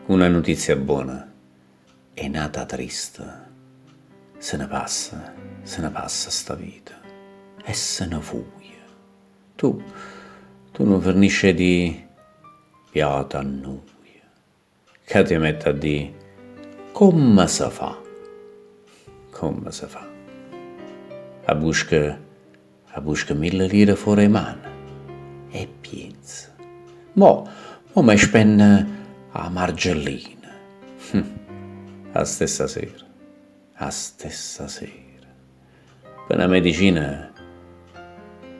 Una notizia buona. È nata triste. Se ne passa sta vita. E se ne fuia. Tu non finisci di piata a noia. Che ti metti a di come si fa? Come si fa? A busca 1000 lire fuori mano. E pensa. Mo mi spenne a margellina. A stessa sera. Per la medicina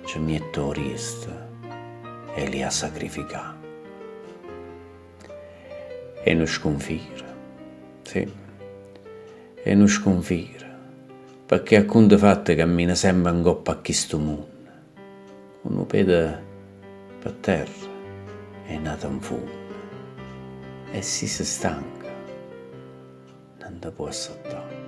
ci metto orista e li ha sacrificati. E non sconfira, sì, e non sconfira, perché a conto fatto cammina sempre in coppa a questo mondo. Uno piede per terra è nato in fondo e si stanca, non ti può saltare.